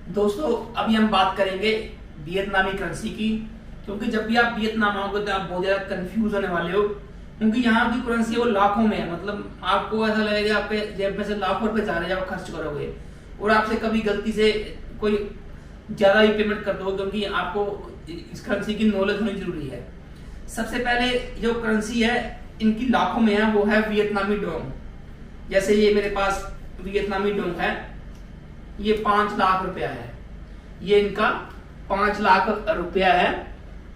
दोस्तों अभी हम बात करेंगे वियतनामी करेंसी की। क्योंकि जब भी आप वियतनाम आओगे तो आप बहुत ज्यादा कंफ्यूज होने वाले हो, क्योंकि यहाँ की करेंसी वो लाखों में है। मतलब आपको ऐसा लगेगा आपके जेब में से लाखों रुपए जा रहे हैं, आप खर्च करोगे और आपसे कभी गलती से कोई ज्यादा ही पेमेंट कर दो, क्योंकि आपको इस करेंसी की नॉलेज होनी जरूरी है। सबसे पहले जो करेंसी है इनकी लाखों में है वो है वियतनामी डोंग। जैसे ये मेरे पास वियतनामी डोंग है, ये 5 लाख रुपया है, ये इनका 5 लाख रुपया है।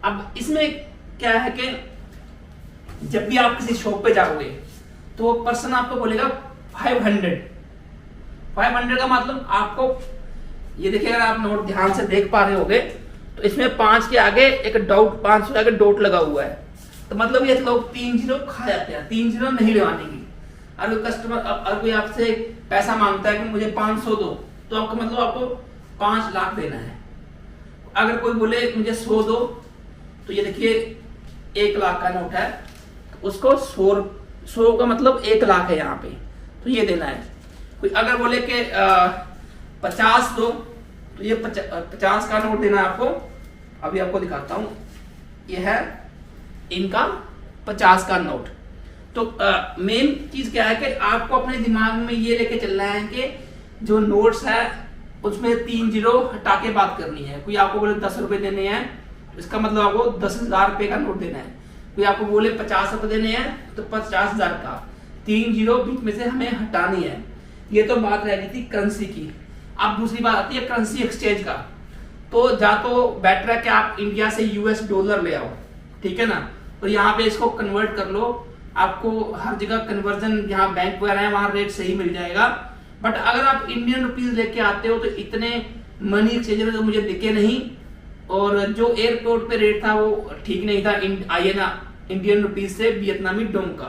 अब इसमें क्या है कि जब भी आप किसी शॉप पे जाओगे तो वो पर्सन आपको बोलेगा 500 का मतलब आपको ये देखिए, अगर आप नोट ध्यान से देख पा रहे होगे तो इसमें 5 के आगे एक डॉट, 500 के आगे डॉट लगा हुआ है। तो मतलब ये लोग 3 जीरो खा जाते हैं, 3 जीरो नहीं लगाने की। अगर कस्टमर अगर कोई आपसे पैसा मांगता है कि मुझे 500 दो, तो आपका मतलब आपको 5 लाख देना है। अगर कोई बोले मुझे 100 दो, तो ये देखिए 1 लाख का नोट है, उसको 100 का मतलब 1 लाख है यहाँ पे, तो ये देना है। कोई अगर बोले कि 50 दो, तो ये 50 का नोट देना है आपको। अभी आपको दिखाता हूं, ये है इनका 50 का नोट। तो मेन चीज क्या है कि आपको अपने दिमाग में ये लेके चलना है कि जो नोट्स है उसमें 3 जीरो हटा के बात करनी है। कोई आपको बोले 10 रुपए देने हैं, इसका मतलब आपको 10,000 रुपए का नोट देना है। कोई आपको बोले 50 रुपए देने हैं तो 50,000 का 3 जीरो बीच में से हमें हटानी है। ये तो बात रह गई थी करेंसी की। अब दूसरी बात आती है करेंसी एक्सचेंज का। तो जा तो बेटर है कि आप इंडिया से यूएस डॉलर ले आओ, ठीक है ना, और यहाँ पे इसको कन्वर्ट कर लो। आपको हर जगह कन्वर्जन, यहाँ बैंक वगैरह है वहां रेट सही मिल जाएगा। बट अगर आप इंडियन रुपीज लेके आते हो तो इतने मनी एक्सचेंजर तो मुझे दिखे नहीं, और जो एयरपोर्ट पे रेट था वो ठीक नहीं था इंडियन रुपीज से वियतनामी डोंग का।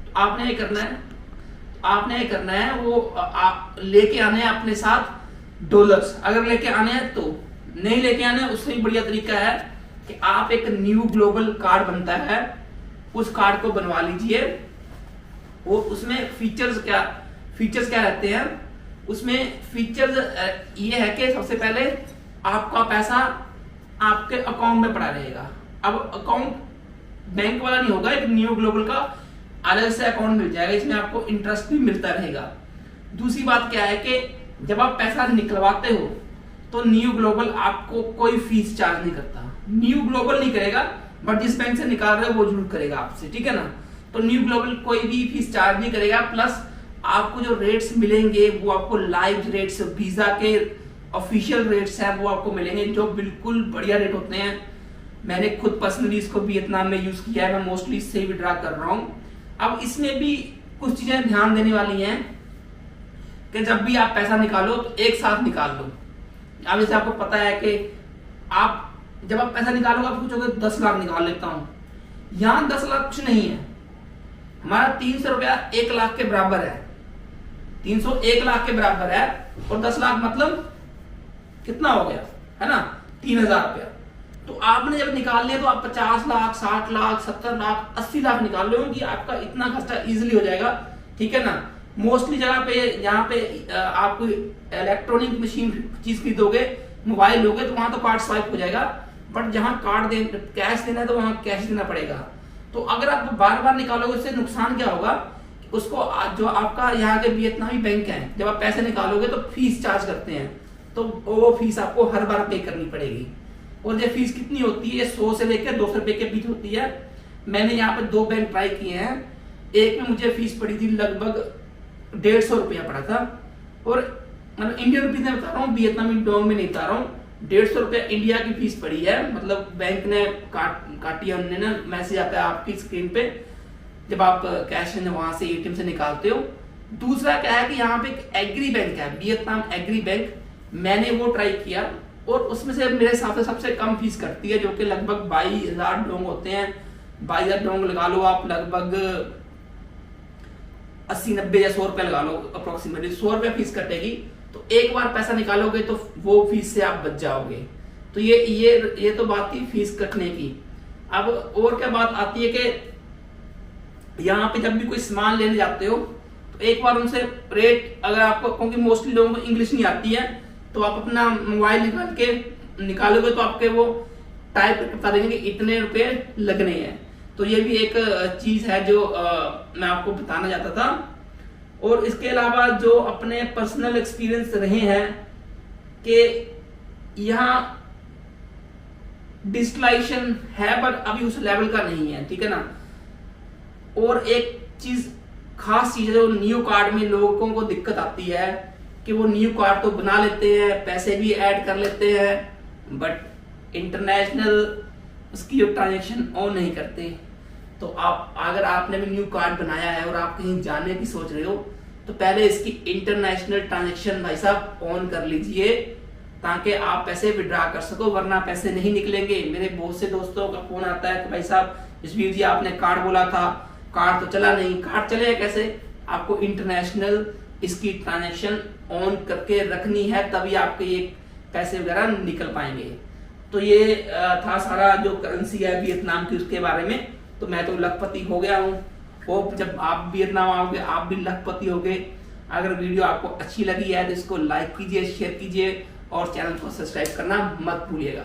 तो आपने ये करना है वो आप लेके आने हैं अपने साथ डॉलर्स। अगर लेके आने हैं तो, नहीं लेके आने हैं उससे भी बढ़िया तरीका है कि आप एक न्यू ग्लोबल कार्ड बनता है, उस कार्ड को बनवा लीजिए। और उसमें फीचर्स क्या रहते हैं, उसमें फीचर्स ये है कि सबसे पहले आपका पैसा आपके अकाउंट में पड़ा रहेगा। अब अकाउंट बैंक वाला नहीं होगा, एक न्यू ग्लोबल का अलग से अकाउंट मिल जाएगा, इसमें आपको इंटरेस्ट भी मिलता रहेगा। दूसरी बात क्या है कि जब आप पैसा निकलवाते हो तो न्यू ग्लोबल आपको कोई फीस चार्ज नहीं करता। न्यू ग्लोबल नहीं करेगा, बट जिस बैंक से निकाल रहे हो वो जरूर करेगा आपसे, ठीक है ना। तो न्यू ग्लोबल कोई भी फीस चार्ज नहीं करेगा। प्लस आपको जो रेट्स मिलेंगे वो आपको लाइव रेट्स, वीजा के ऑफिशियल रेट्स हैं वो आपको मिलेंगे, जो बिल्कुल बढ़िया रेट होते हैं। मैंने खुद पर्सनली इसको वियतनाम में यूज किया है, मैं मोस्टली इससे ही विड्रॉ कर रहा हूँ। अब इसमें भी कुछ चीजें ध्यान देने वाली हैं कि जब भी आप पैसा निकालो तो एक साथ निकाल लो। अब जैसे आपको पता है कि आप जब आप पैसा निकालोगे आप सोचोगे 10 लाख निकाल लेता हूं, यहां 10 लाख कुछ नहीं है। हमारा 300 रुपया 1 लाख के बराबर है, 300 1 लाख के बराबर है, और 10 लाख मतलब कितना हो गया, है ना, 3,000 रुपया। तो आपने जब निकाल लिया तो आप 50 लाख, 60 लाख, 70 लाख, 80 लाख निकाल लो कि आपका इतना खर्चा इजीली हो जाएगा, ठीक है ना। मोस्टली जगह पे यहाँ पे आप कोई इलेक्ट्रॉनिक मशीन चीज खरीदोगे, मोबाइल लोगे, तो वहां तो कार्ड स्वाइप हो जाएगा। बट जहां कैश देना है तो वहां कैश देना पड़ेगा। तो अगर आप बार बार निकालोगे उससे नुकसान क्या होगा, उसको जो आपका यहाँ के वियतनामी बैंक है, जब आप पैसे निकालोगे तो फीस चार्ज करते हैं, तो वो फीस आपको हर बार पे करनी पड़ेगी। और ये फीस कितनी होती है, 100 से लेकर 200 रुपए के बीच होती है। मैंने यहाँ पे 2 बैंक ट्राई किए हैं, एक में मुझे फीस पड़ी थी लगभग 150 रुपया पड़ा था, और मतलब इंडियन रुपीज में बता रहा हूँ, वियतनामी डोंग में नहीं बता रहा हूँ। 150 रुपया इंडिया की फीस पड़ी है, मतलब बैंक ने काटी है, उन्होंने ना मैसेज आता है आपकी स्क्रीन पे जब आप कैश वहां से एटीएम से निकालते हो। दूसरा क्या है कि यहाँ पे एक एग्री बैंक है, वियतनाम एग्री बैंक, मैंने वो ट्राई किया और उसमें से मेरे हिसाब से सबसे कम फीस कटती है, जो कि लगभग 22,000 डोंग होते हैं। 22,000 डोंग लगा लो आप, लगभग 80-90 या 100 रुपया लगा लो अप्रोक्सीमेटली, 100 रुपया फीस कटेगी। तो एक बार पैसा निकालोगे तो वो फीस से आप बच जाओगे। तो ये तो बात थी फीस कटने की। अब और क्या बात आती है कि यहाँ पे जब भी कोई सामान लेने जाते हो तो एक बार उनसे रेट, अगर आपको, क्योंकि मोस्टली लोगों को इंग्लिश नहीं आती है, तो आप अपना मोबाइल निकालोगे तो आपके वो टाइप करके बता देंगे कि इतने रुपए लगने हैं। तो ये भी एक चीज है जो मैं आपको बताना चाहता था। और इसके अलावा जो अपने पर्सनल एक्सपीरियंस रहे हैं कि यहाँ डिजिटलाइजेशन है बट अभी उस लेवल का नहीं है, ठीक है ना। और एक चीज खास चीज है जो न्यू कार्ड में लोगों को दिक्कत आती है कि वो न्यू कार्ड तो बना लेते हैं, पैसे भी ऐड कर लेते हैं, बट इंटरनेशनल उसकी जो ट्रांजेक्शन ऑन नहीं करते। तो आप अगर आपने भी न्यू कार्ड बनाया है और आप कहीं जाने की सोच रहे हो तो पहले इसकी इंटरनेशनल ट्रांजेक्शन भाई साहब ऑन कर लीजिए ताकि आप पैसे विड्रॉ कर सको, वरना पैसे नहीं निकलेंगे। मेरे बहुत से दोस्तों का फोन आता है कि भाई साहब जसवीर जी आपने कार्ड बोला था, कार्ड तो चला नहीं। कार्ड चलेगा कैसे? आपको इंटरनेशनल इसकी ट्रांजैक्शन ऑन करके रखनी है, तभी आपके ये पैसे वगैरह निकल पाएंगे। तो ये था सारा जो करेंसी है वियतनाम की उसके बारे में। तो मैं तो लखपति हो गया हूँ। होप जब आप वियतनाम आओगे आप भी लखपति होगे। अगर वीडियो आपको अच्छी लगी है तो इसको लाइक कीजिए, शेयर कीजिए और चैनल को सब्सक्राइब करना मत भूलिएगा।